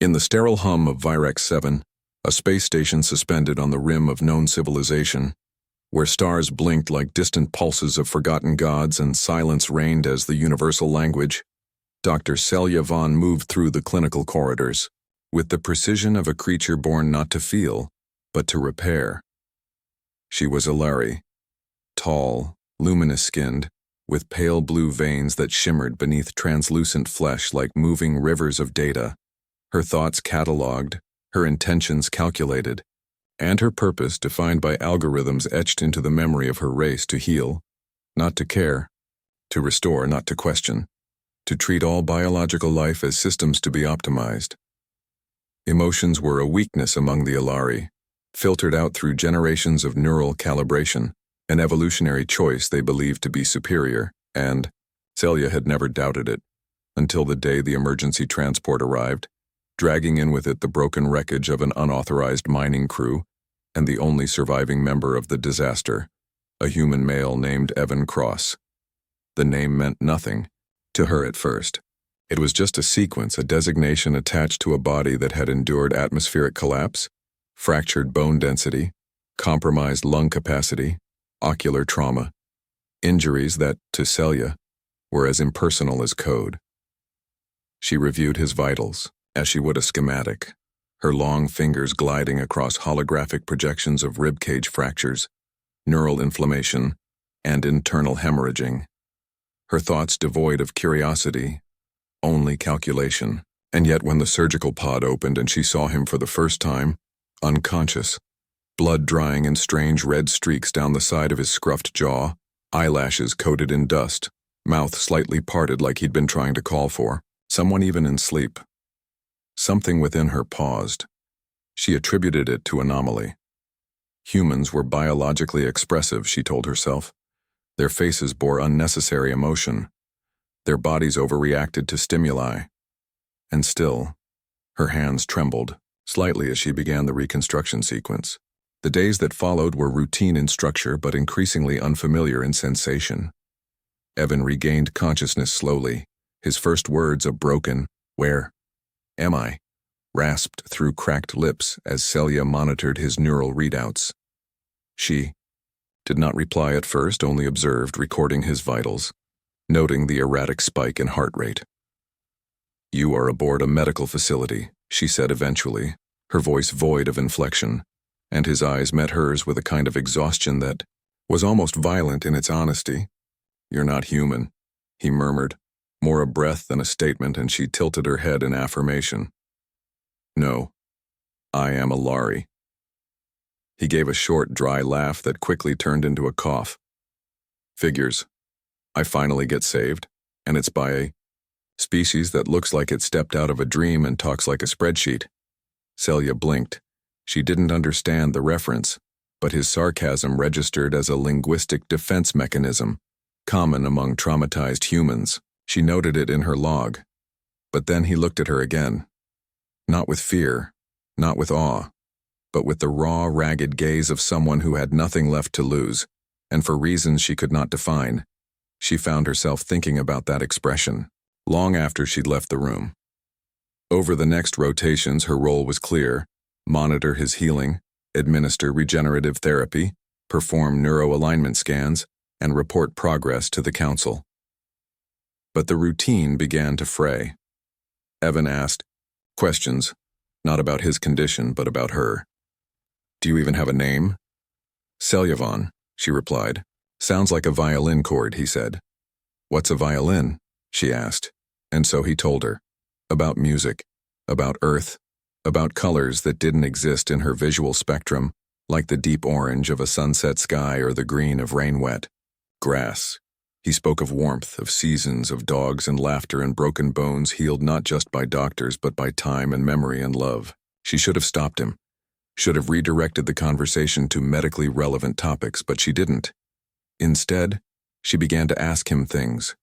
In the sterile hum of Virex 7, a space station suspended on the rim of known civilization, where stars blinked like distant pulses of forgotten gods and silence reigned as the universal language, Dr. Celia Vaughn moved through the clinical corridors, with the precision of a creature born not to feel, but to repair. She was Ilari, tall, luminous-skinned, with pale blue veins that shimmered beneath translucent flesh like moving rivers of data, her thoughts catalogued, her intentions calculated, and her purpose defined by algorithms etched into the memory of her race to heal, not to care, to restore, not to question, to treat all biological life as systems to be optimized. Emotions were a weakness among the Ilari, filtered out through generations of neural calibration, an evolutionary choice they believed to be superior, and Celia had never doubted it, until the day the emergency transport arrived, dragging in with it the broken wreckage of an unauthorized mining crew and the only surviving member of the disaster, a human male named Evan Cross. The name meant nothing to her at first. It was just a sequence, a designation attached to a body that had endured atmospheric collapse, fractured bone density, compromised lung capacity, ocular trauma, injuries that, to Celia, were as impersonal as code. She reviewed his vitals, as she would a schematic, her long fingers gliding across holographic projections of ribcage fractures, neural inflammation, and internal hemorrhaging. Her thoughts devoid of curiosity, only calculation. And yet when the surgical pod opened and she saw him for the first time, unconscious, blood drying in strange red streaks down the side of his scruffed jaw, eyelashes coated in dust, mouth slightly parted like he'd been trying to call for someone even in sleep. Something within her paused. She attributed it to anomaly. Humans were biologically expressive, she told herself. Their faces bore unnecessary emotion. Their bodies overreacted to stimuli. And still, her hands trembled, slightly as she began the reconstruction sequence. The days that followed were routine in structure but increasingly unfamiliar in sensation. Evan regained consciousness slowly, his first words a broken, "Where am I?" rasped through cracked lips as Celia monitored his neural readouts. She did not reply at first, only observed, recording his vitals, noting the erratic spike in heart rate. "You are aboard a medical facility," she said eventually, her voice void of inflection, and his eyes met hers with a kind of exhaustion that was almost violent in its honesty. "You're not human," he murmured, more a breath than a statement, and she tilted her head in affirmation. "No, I am a Ilari." He gave a short, dry laugh that quickly turned into a cough. "Figures. I finally get saved, and it's by a species that looks like it stepped out of a dream and talks like a spreadsheet." Celia blinked. She didn't understand the reference, but his sarcasm registered as a linguistic defense mechanism, common among traumatized humans. She noted it in her log. But then he looked at her again. Not with fear, not with awe, but with the raw, ragged gaze of someone who had nothing left to lose, and for reasons she could not define. She found herself thinking about that expression long after she'd left the room. Over the next rotations, her role was clear: monitor his healing, administer regenerative therapy, perform neuroalignment scans, and report progress to the council. But the routine began to fray. Evan asked questions, not about his condition, but about her. "Do you even have a name?" "Celia Vaughn," she replied. "Sounds like a violin chord," he said. "What's a violin?" she asked. And so he told her. About music, about Earth, about colors that didn't exist in her visual spectrum, like the deep orange of a sunset sky or the green of rain-wet grass. He spoke of warmth, of seasons, of dogs and laughter and broken bones healed not just by doctors but by time and memory and love. She should have stopped him, should have redirected the conversation to medically relevant topics, but she didn't. Instead, she began to ask him things: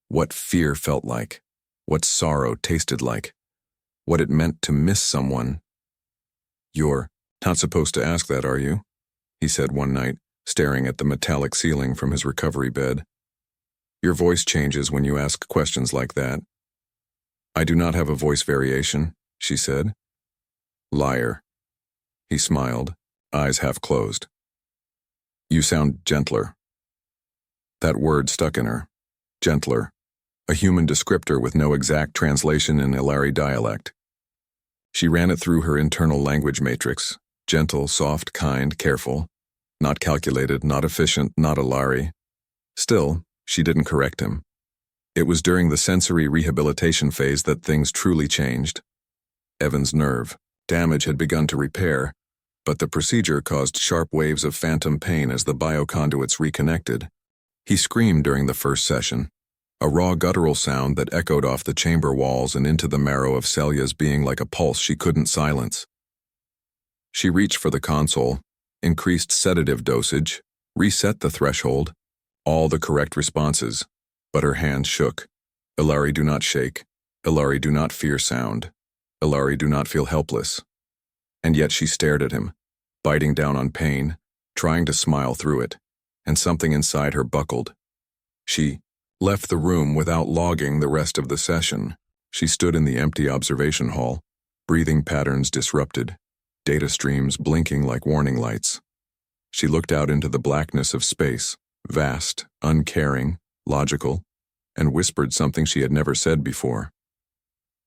what fear felt like, what sorrow tasted like, what it meant to miss someone. "You're not supposed to ask that, are you?" he said one night, staring at the metallic ceiling from his recovery bed. "Your voice changes when you ask questions like that." "I do not have a voice variation," she said. Liar. He smiled, eyes half closed. You sound gentler. That word stuck in her. Gentler. A human descriptor with no exact translation in Ilari dialect. She ran it through her internal language matrix. Gentle, soft, kind, careful. Not calculated, not efficient, not Ilari. Still, she didn't correct him. It was during the sensory rehabilitation phase that things truly changed. Evan's nerve damage had begun to repair, but the procedure caused sharp waves of phantom pain as the bioconduits reconnected. He screamed during the first session, a raw guttural sound that echoed off the chamber walls and into the marrow of Celia's being like a pulse she couldn't silence. She reached for the console, increased sedative dosage, reset the threshold, all the correct responses, but her hands shook. Ilari, do not shake. Ilari, do not fear sound. Ilari, do not feel helpless. And yet she stared at him, biting down on pain, trying to smile through it, and something inside her buckled. She left the room without logging the rest of the session. She stood in the empty observation hall, breathing patterns disrupted, data streams blinking like warning lights. She looked out into the blackness of space, vast, uncaring, logical, and whispered something she had never said before.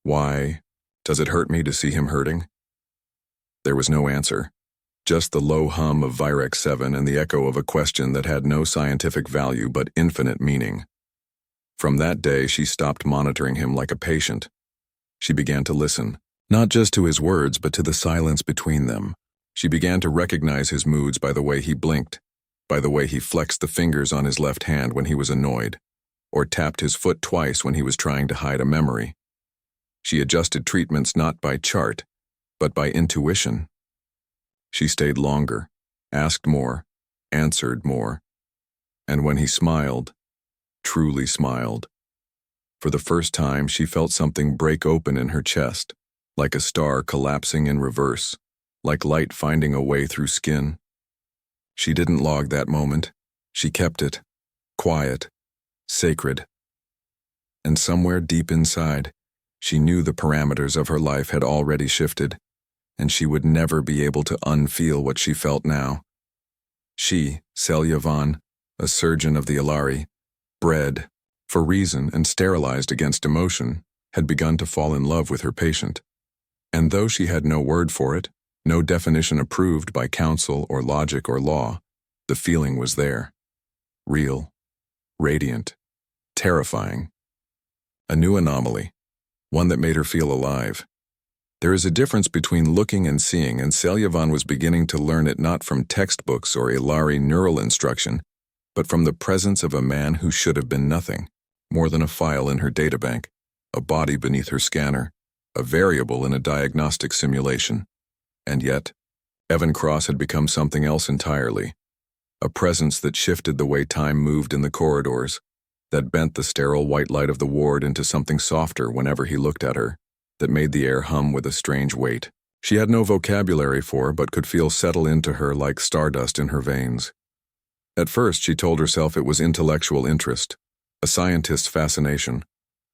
Why does it hurt me to see him hurting? There was no answer, just the low hum of Virex 7 and the echo of a question that had no scientific value but infinite meaning. From that day, she stopped monitoring him like a patient. She began to listen, not just to his words but to the silence between them. She began to recognize his moods by the way he blinked, by the way he flexed the fingers on his left hand when he was annoyed, or tapped his foot twice when he was trying to hide a memory. She adjusted treatments not by chart, but by intuition. She stayed longer, asked more, answered more. And when he smiled, truly smiled, for the first time she felt something break open in her chest, like a star collapsing in reverse, like light finding a way through skin. She didn't log that moment. She kept it, quiet, sacred. And somewhere deep inside, she knew the parameters of her life had already shifted, and she would never be able to unfeel what she felt now. She, Celia Vaughn, a surgeon of the Ilari, bred, for reason and sterilized against emotion, had begun to fall in love with her patient. And though she had no word for it, no definition approved by counsel or logic or law, the feeling was there. Real, radiant, terrifying. A new anomaly, one that made her feel alive. There is a difference between looking and seeing, and Celia Vaughn was beginning to learn it not from textbooks or Ilari neural instruction, but from the presence of a man who should have been nothing, more than a file in her databank, a body beneath her scanner, a variable in a diagnostic simulation. And yet, Evan Cross had become something else entirely, a presence that shifted the way time moved in the corridors, that bent the sterile white light of the ward into something softer whenever he looked at her, that made the air hum with a strange weight. She had no vocabulary for, but could feel settle into her like stardust in her veins. At first, she told herself it was intellectual interest, a scientist's fascination,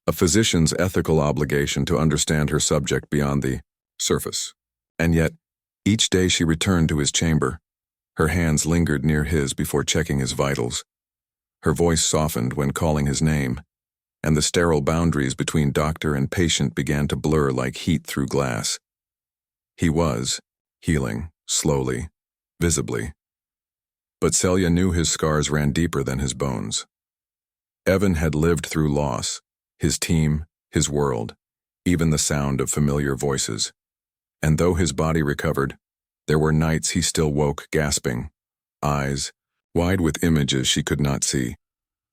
a physician's ethical obligation to understand her subject beyond the surface. And yet, each day she returned to his chamber. Her hands lingered near his before checking his vitals. Her voice softened when calling his name, and the sterile boundaries between doctor and patient began to blur like heat through glass. He was healing, slowly, visibly. But Celia knew his scars ran deeper than his bones. Evan had lived through loss, his team, his world, even the sound of familiar voices. And though his body recovered, there were nights he still woke gasping, eyes wide with images she could not see,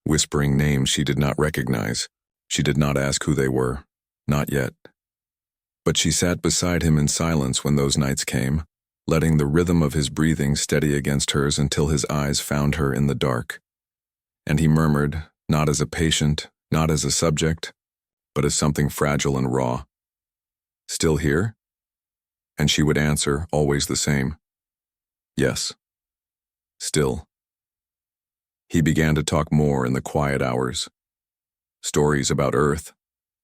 whispering names she did not recognize. She did not ask who they were, not yet. But she sat beside him in silence when those nights came, letting the rhythm of his breathing steady against hers until his eyes found her in the dark. And he murmured, not as a patient, not as a subject, but as something fragile and raw. Still here? And she would answer, always the same. Yes. Still. He began to talk more in the quiet hours. Stories about Earth,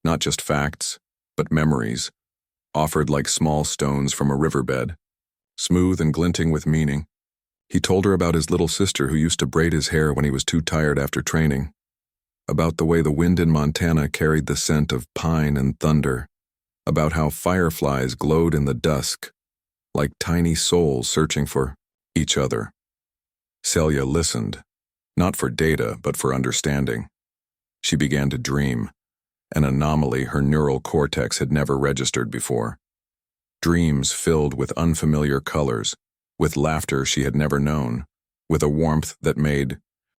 not just facts, but memories. offered like small stones from a riverbed, smooth and glinting with meaning. He told her about his little sister who used to braid his hair when he was too tired after training, about the way the wind in Montana carried the scent of pine and thunder, about how fireflies glowed in the dusk, like tiny souls searching for each other. Celia listened, not for data, but for understanding. She began to dream, an anomaly her neural cortex had never registered before. Dreams filled with unfamiliar colors, with laughter she had never known, with a warmth that made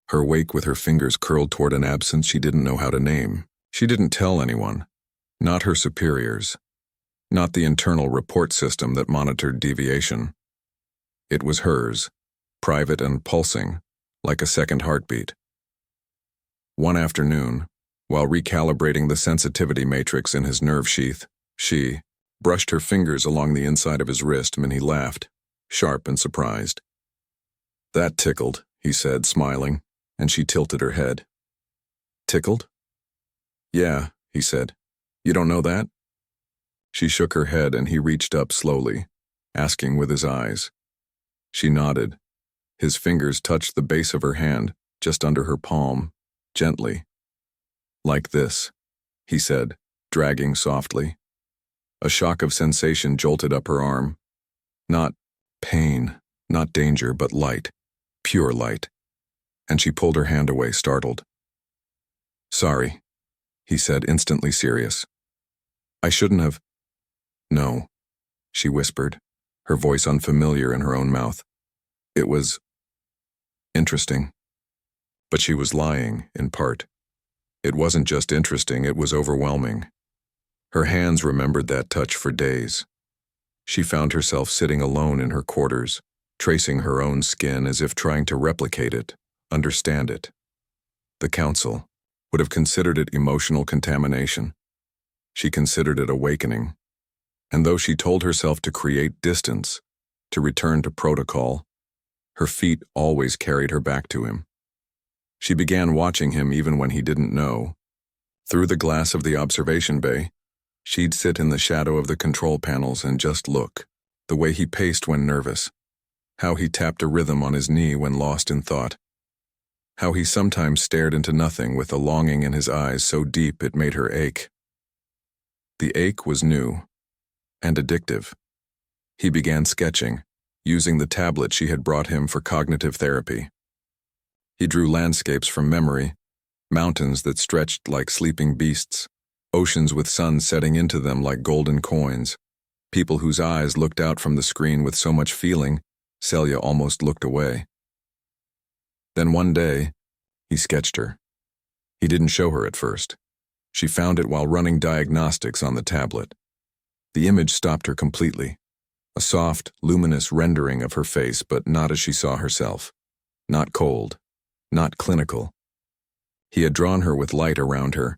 her wake with her fingers curled toward an absence she didn't know how to name. She didn't tell anyone, not her superiors, not the internal report system that monitored deviation. It was hers, private and pulsing, like a second heartbeat. One afternoon, while recalibrating the sensitivity matrix in his nerve sheath, she brushed her fingers along the inside of his wrist and he laughed, sharp and surprised. "That tickled," he said, smiling, and she tilted her head. "Tickled?" "Yeah," he said. "You don't know that?" She shook her head and he reached up slowly, asking with his eyes. She nodded. His fingers touched the base of her hand, just under her palm, gently. "Like this," he said, dragging softly. A shock of sensation jolted up her arm. Not pain, not danger, but light, pure light. And she pulled her hand away, startled. "Sorry," he said, instantly serious. "I shouldn't have—" "No," she whispered, her voice unfamiliar in her own mouth. "It was interesting." But she was lying, in part. It wasn't just interesting, it was overwhelming. Her hands remembered that touch for days. She found herself sitting alone in her quarters, tracing her own skin as if trying to replicate it, understand it. The council would have considered it emotional contamination. She considered it awakening. And though she told herself to create distance, to return to protocol, her feet always carried her back to him. She began watching him even when he didn't know. Through the glass of the observation bay, she'd sit in the shadow of the control panels and just look, the way he paced when nervous, how he tapped a rhythm on his knee when lost in thought, how he sometimes stared into nothing with a longing in his eyes so deep it made her ache. The ache was new and addictive. He began sketching, using the tablet she had brought him for cognitive therapy. He drew landscapes from memory, mountains that stretched like sleeping beasts, oceans with suns setting into them like golden coins, people whose eyes looked out from the screen with so much feeling, Celia almost looked away. Then one day, he sketched her. He didn't show her at first. She found it while running diagnostics on the tablet. The image stopped her completely. A soft, luminous rendering of her face, but not as she saw herself. Not cold. Not clinical. He had drawn her with light around her,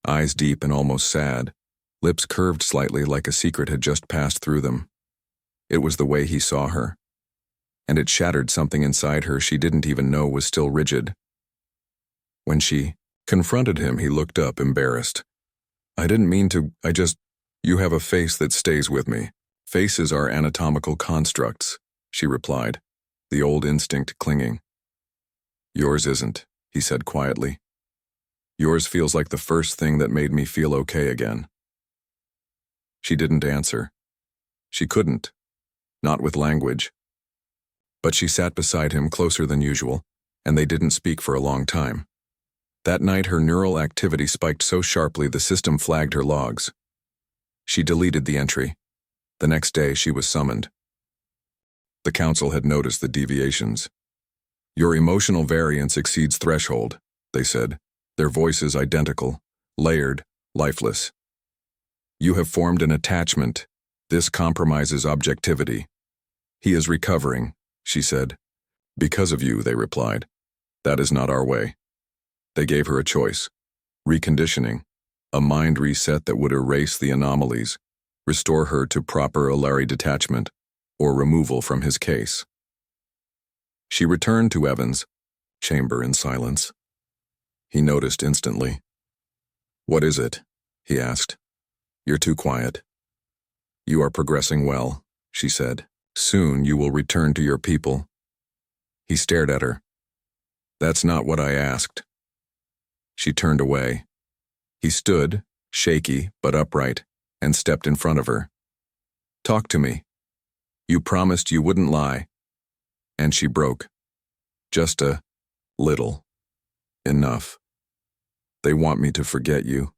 eyes deep and almost sad, lips curved slightly like a secret had just passed through them. It was the way he saw her. And it shattered something inside her she didn't even know was still rigid. When she confronted him, he looked up, embarrassed. "I didn't mean to, you have a face that stays with me. Faces are anatomical constructs," she replied, the old instinct clinging. "Yours isn't," he said quietly. "Yours feels like the first thing that made me feel okay again." She didn't answer. She couldn't, not with language. But she sat beside him closer than usual, and they didn't speak for a long time. That night her neural activity spiked so sharply the system flagged her logs. She deleted the entry. The next day she was summoned. The council had noticed the deviations. "Your emotional variance exceeds threshold," they said, their voices identical, layered, lifeless. "You have formed an attachment. This compromises objectivity." "He is recovering," she said. "Because of you," they replied. "That is not our way." They gave her a choice. Reconditioning, a mind reset that would erase the anomalies, restore her to proper Alari detachment, or removal from his case. She returned to Evan's chamber in silence. He noticed instantly. "What is it?" he asked. "You're too quiet." You are progressing well, she said. Soon you will return to your people. He stared at her. That's not what I asked. She turned away. He stood, shaky but upright, and stepped in front of her. Talk to me. You promised you wouldn't lie. And she broke. Just a little. Enough. They want me to forget you,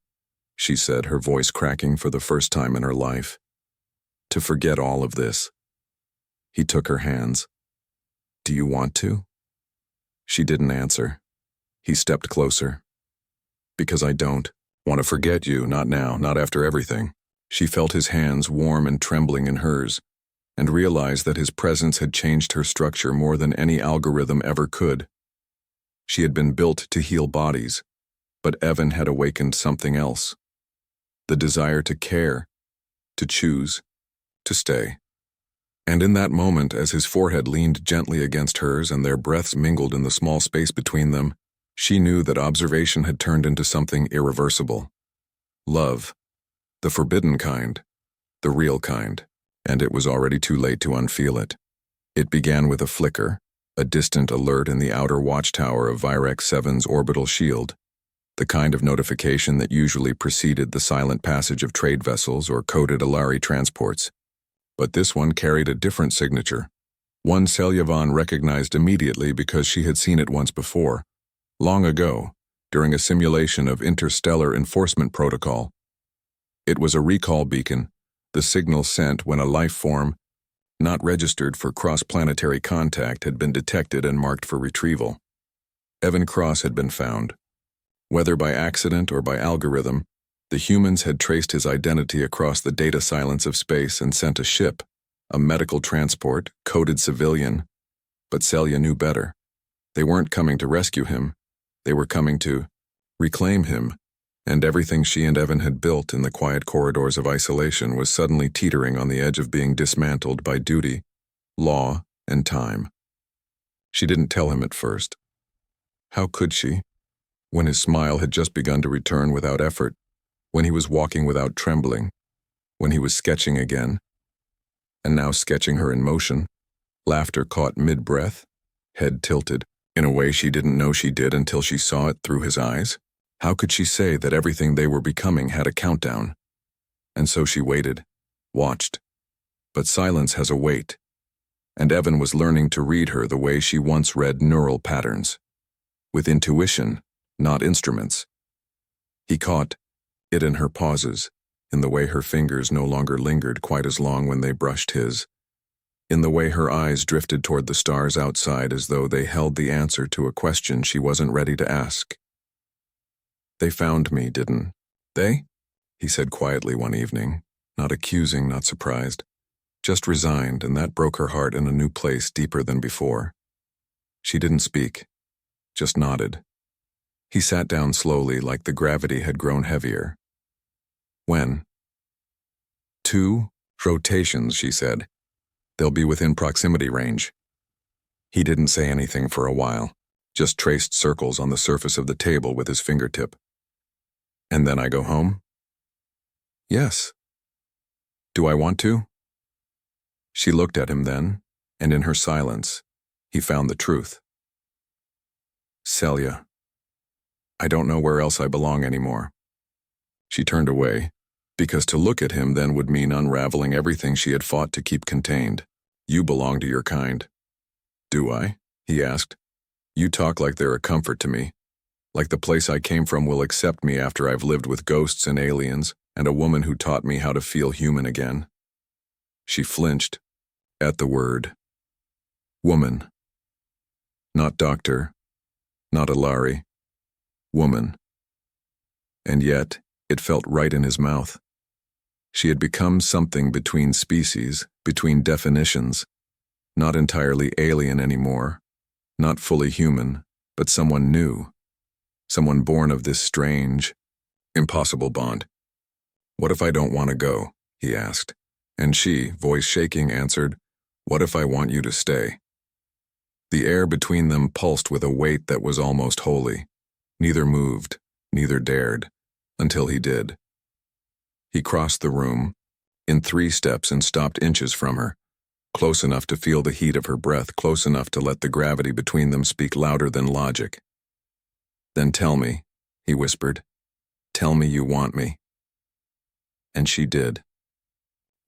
she said, her voice cracking for the first time in her life. To forget all of this. He took her hands. Do you want to? She didn't answer. He stepped closer. Because I don't want to forget you, not now, not after everything. She felt his hands warm and trembling in hers, and realized that his presence had changed her structure more than any algorithm ever could. She had been built to heal bodies, but Evan had awakened something else. The desire to care, to choose, to stay. And in that moment, as his forehead leaned gently against hers and their breaths mingled in the small space between them, she knew that observation had turned into something irreversible. Love. The forbidden kind. The real kind. And it was already too late to unfeel it. It began with a flicker, a distant alert in the outer watchtower of Virex 7's orbital shield, the kind of notification that usually preceded the silent passage of trade vessels or coded Alari transports. But this one carried a different signature, one Selyavan recognized immediately because she had seen it once before, long ago, during a simulation of interstellar enforcement protocol. It was a recall beacon, the signal sent when a life form, not registered for cross-planetary contact, had been detected and marked for retrieval. Evan Cross had been found. Whether by accident or by algorithm, the humans had traced his identity across the data silence of space and sent a ship, a medical transport, coded civilian. But Selya knew better. They weren't coming to rescue him. They were coming to reclaim him, and everything she and Evan had built in the quiet corridors of isolation was suddenly teetering on the edge of being dismantled by duty, law, and time. She didn't tell him at first. How could she? When his smile had just begun to return without effort, when he was walking without trembling, when he was sketching again, and now sketching her in motion, laughter caught mid-breath, head tilted, in a way she didn't know she did until she saw it through his eyes. How could she say that everything they were becoming had a countdown? And so she waited, watched. But silence has a weight, and Evan was learning to read her the way she once read neural patterns. With intuition, not instruments. He caught it in her pauses, in the way her fingers no longer lingered quite as long when they brushed his, in the way her eyes drifted toward the stars outside as though they held the answer to a question she wasn't ready to ask. They found me, didn't they? He said quietly one evening, not accusing, not surprised, just resigned, and that broke her heart in a new place deeper than before. She didn't speak, just nodded. He sat down slowly, like the gravity had grown heavier. When? 2 rotations, she said. They'll be within proximity range. He didn't say anything for a while, just traced circles on the surface of the table with his fingertip. And then I go home? Yes. Do I want to? She looked at him then, and in her silence, he found the truth. Selya. I don't know where else I belong anymore. She turned away, because to look at him then would mean unraveling everything she had fought to keep contained. You belong to your kind. Do I? He asked. You talk like they're a comfort to me. Like the place I came from will accept me after I've lived with ghosts and aliens, and a woman who taught me how to feel human again. She flinched at the word. Woman. Not doctor. Not Alari. Woman. And yet, it felt right in his mouth. She had become something between species, between definitions, not entirely alien anymore, not fully human, but someone new, someone born of this strange, impossible bond. What if I don't want to go? He asked, and she, voice shaking, answered, what if I want you to stay? The air between them pulsed with a weight that was almost holy. Neither moved, neither dared, until he did. He crossed the room, in 3 steps and stopped inches from her, close enough to feel the heat of her breath, close enough to let the gravity between them speak louder than logic. "Then tell me," he whispered. "Tell me you want me." And she did.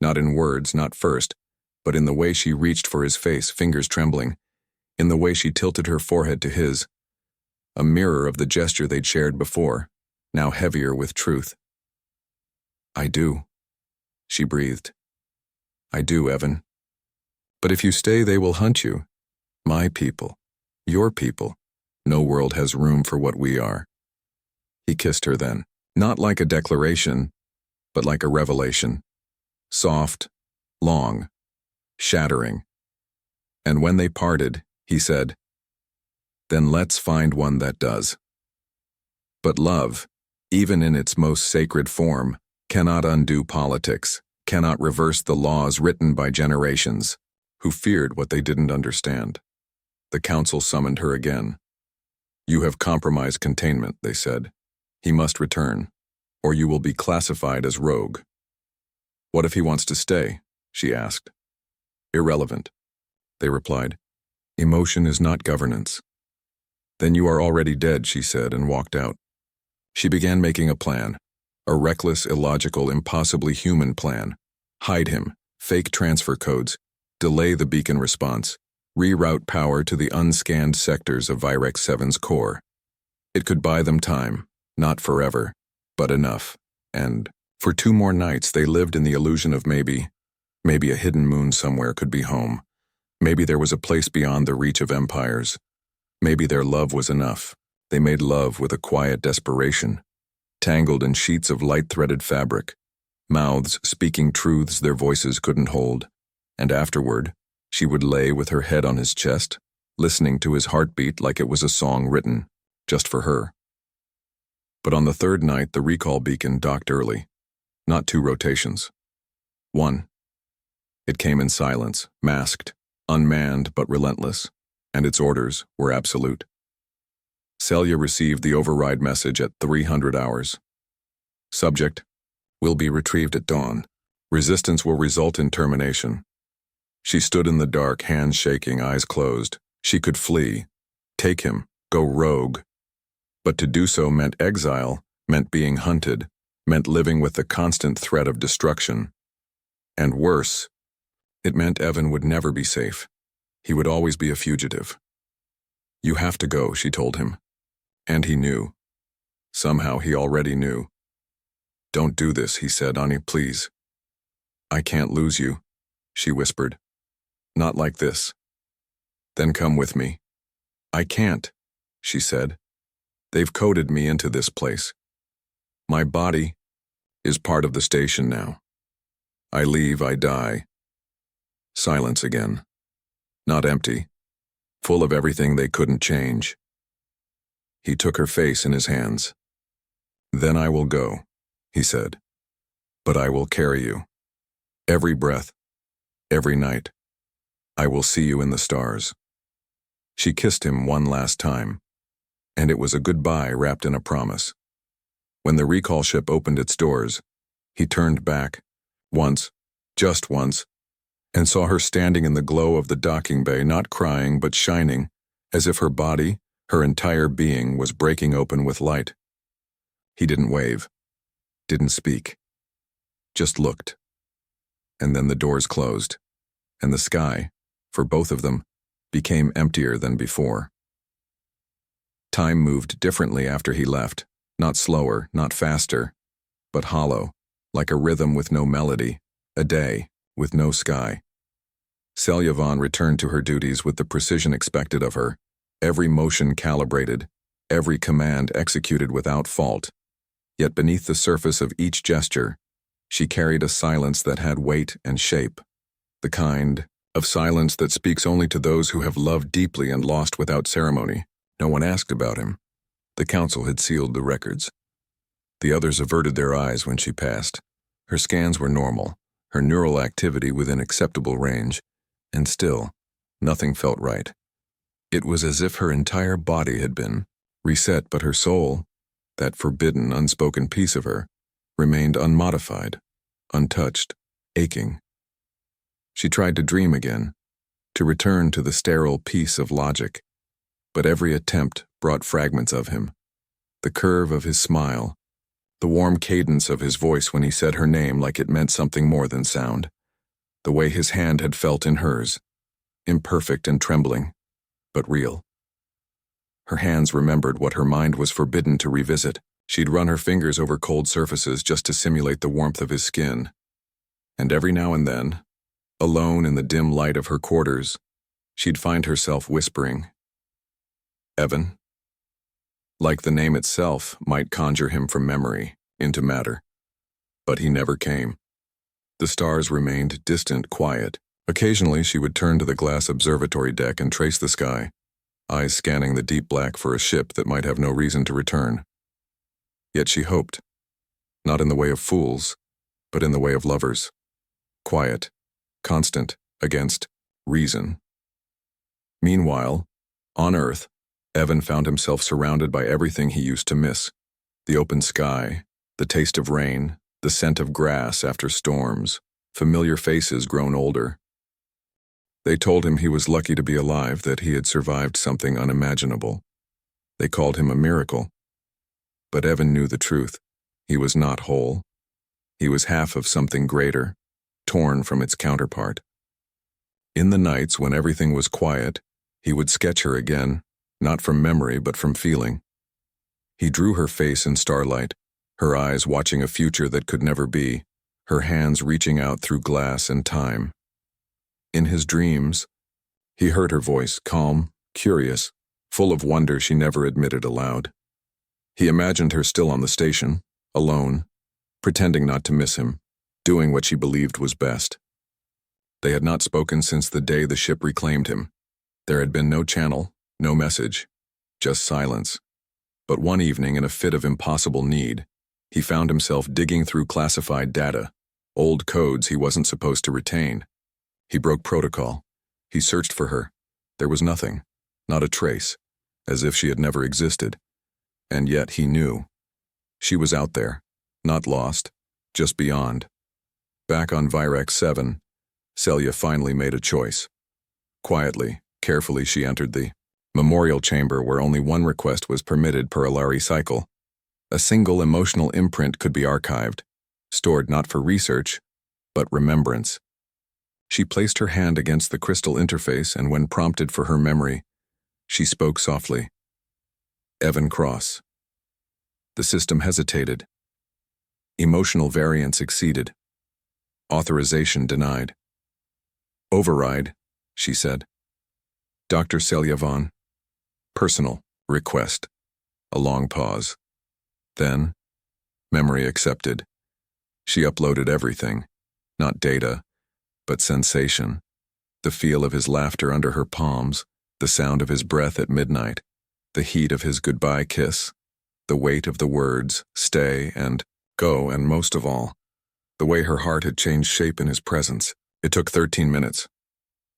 Not in words, not first, but in the way she reached for his face, fingers trembling, in the way she tilted her forehead to his, a mirror of the gesture they'd shared before, now heavier with truth. "I do," she breathed. "I do, Evan. But if you stay, they will hunt you. My people. Your people. No world has room for what we are." He kissed her then, not like a declaration, but like a revelation. Soft, long, shattering. And when they parted, he said, "Then let's find one that does." But love, even in its most sacred form, cannot undo politics, cannot reverse the laws written by generations who feared what they didn't understand. The council summoned her again. "You have compromised containment," they said. "He must return, or you will be classified as rogue." "What if he wants to stay?" she asked. "Irrelevant," they replied. "Emotion is not governance." "Then you are already dead," she said, and walked out. She began making a plan, a reckless, illogical, impossibly human plan. Hide him, fake transfer codes, delay the beacon response, reroute power to the unscanned sectors of Virex 7's core. It could buy them time, not forever, but enough. And for 2 more nights they lived in the illusion of maybe a hidden moon somewhere could be home. Maybe there was a place beyond the reach of empires. Maybe their love was enough. They made love with a quiet desperation, tangled in sheets of light-threaded fabric, mouths speaking truths their voices couldn't hold. And afterward, she would lay with her head on his chest, listening to his heartbeat like it was a song written just for her. But on the 3rd night, the recall beacon docked early. Not 2 rotations. 1. It came in silence, masked, unmanned but relentless, and its orders were absolute. Celia received the override message at 300 hours. Subject: will be retrieved at dawn. Resistance will result in termination. She stood in the dark, hands shaking, eyes closed. She could flee, take him, go rogue. But to do so meant exile, meant being hunted, meant living with the constant threat of destruction. And worse, it meant Evan would never be safe. He would always be a fugitive. "You have to go," she told him. And he knew. Somehow he already knew. "Don't do this," he said. "Ani, please." "I can't lose you," she whispered. "Not like this." "Then come with me." "I can't," she said. "They've coded me into this place. My body is part of the station now. I leave, I die." Silence again. Not empty. Full of everything they couldn't change. He took her face in his hands. "Then I will go," he said. "But I will carry you. Every breath, every night. I will see you in the stars." She kissed him one last time, and it was a goodbye wrapped in a promise. When the recall ship opened its doors, he turned back, once, just once, and saw her standing in the glow of the docking bay, not crying but shining, as if her body, her entire being, was breaking open with light. He didn't wave, didn't speak, just looked. And then the doors closed, and the sky, for both of them, became emptier than before. Time moved differently after he left, not slower, not faster, but hollow, like a rhythm with no melody, a day with no sky. Celia Vaughn returned to her duties with the precision expected of her, every motion calibrated, every command executed without fault. Yet beneath the surface of each gesture, she carried a silence that had weight and shape, the kind of silence that speaks only to those who have loved deeply and lost without ceremony. No one asked about him. The council had sealed the records. The others averted their eyes when she passed. Her scans were normal, her neural activity within acceptable range, and still, nothing felt right. It was as if her entire body had been reset, but her soul, that forbidden, unspoken piece of her, remained unmodified, untouched. aching. She tried to dream again, to return to the sterile peace of logic, but every attempt brought fragments of him. The curve of his smile, the warm cadence of his voice when he said her name like it meant something more than sound, the way his hand had felt in hers, imperfect and trembling, but real. Her hands remembered what her mind was forbidden to revisit. She'd run her fingers over cold surfaces just to simulate the warmth of his skin. And every now and then, alone in the dim light of her quarters, she'd find herself whispering, "Evan." Like the name itself might conjure him from memory into matter. But he never came. The stars remained distant, quiet. Occasionally she would turn to the glass observatory deck and trace the sky, eyes scanning the deep black for a ship that might have no reason to return. Yet she hoped, not in the way of fools, but in the way of lovers. Quiet, constant, against reason. Meanwhile, on Earth, Evan found himself surrounded by everything he used to miss: the open sky, the taste of rain, the scent of grass after storms, familiar faces grown older. They told him he was lucky to be alive, that he had survived something unimaginable. They called him a miracle. But Evan knew the truth. He was not whole. He was half of something greater, torn from its counterpart. In the nights when everything was quiet, he would sketch her again, not from memory but from feeling. He drew her face in starlight, her eyes watching a future that could never be, her hands reaching out through glass and time. In his dreams, he heard her voice, calm, curious, full of wonder she never admitted aloud. He imagined her still on the station, alone, pretending not to miss him, doing what she believed was best. They had not spoken since the day the ship reclaimed him. There had been no channel, no message, just silence. But one evening, in a fit of impossible need, he found himself digging through classified data, old codes he wasn't supposed to retain. He broke protocol. He searched for her. There was nothing, not a trace, as if she had never existed. And yet he knew. She was out there, not lost, just beyond. Back on Virex 7, Celia finally made a choice. Quietly, carefully she entered the memorial chamber where only one request was permitted per Alari cycle. A single emotional imprint could be archived, stored not for research, but remembrance. She placed her hand against the crystal interface, and when prompted for her memory, she spoke softly. Evan Cross. The system hesitated. Emotional variance exceeded. Authorization denied. Override, she said. Dr. Celia Vaughn. Personal request. A long pause. Then, memory accepted. She uploaded everything, not data, but sensation. The feel of his laughter under her palms, the sound of his breath at midnight, the heat of his goodbye kiss, the weight of the words, stay and go, and most of all, the way her heart had changed shape in his presence. It took 13 minutes.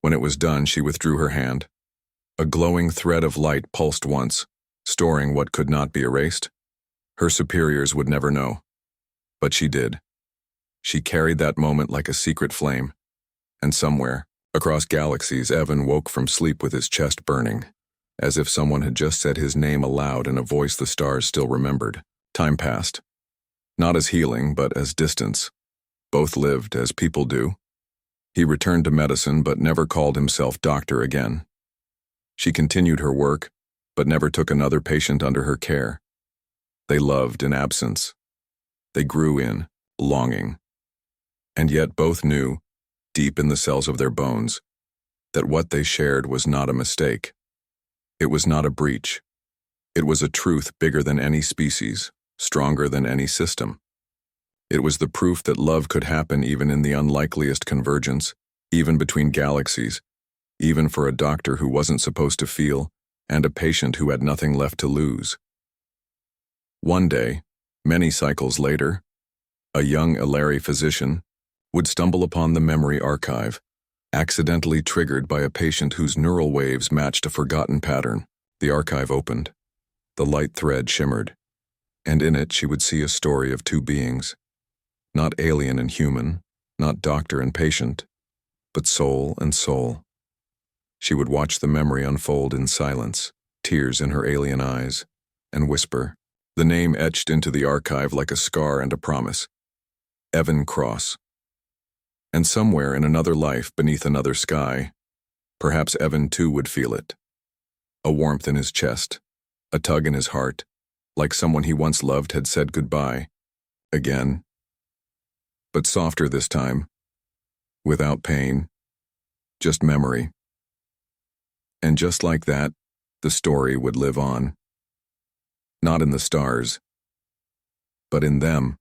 When it was done, she withdrew her hand. A glowing thread of light pulsed once, storing what could not be erased. Her superiors would never know. But she did. She carried that moment like a secret flame. And somewhere, across galaxies, Evan woke from sleep with his chest burning, as if someone had just said his name aloud in a voice the stars still remembered. Time passed. Not as healing, but as distance. Both lived as people do. He returned to medicine, but never called himself doctor again. She continued her work, but never took another patient under her care. They loved in absence. They grew in longing. And yet both knew, deep in the cells of their bones, that what they shared was not a mistake. It was not a breach. It was a truth bigger than any species, stronger than any system. It was the proof that love could happen even in the unlikeliest convergence, even between galaxies, even for a doctor who wasn't supposed to feel, and a patient who had nothing left to lose. One day, many cycles later, a young Alari physician would stumble upon the memory archive, accidentally triggered by a patient whose neural waves matched a forgotten pattern. The archive opened. The light thread shimmered, and in it she would see a story of two beings, not alien and human, not doctor and patient, but soul and soul. She would watch the memory unfold in silence, tears in her alien eyes, and whisper, the name etched into the archive like a scar and a promise. Evan Cross. And somewhere in another life beneath another sky, perhaps Evan too would feel it. A warmth in his chest, a tug in his heart, like someone he once loved had said goodbye. Again. But softer this time, without pain, just memory. And just like that, the story would live on. Not in the stars, but in them.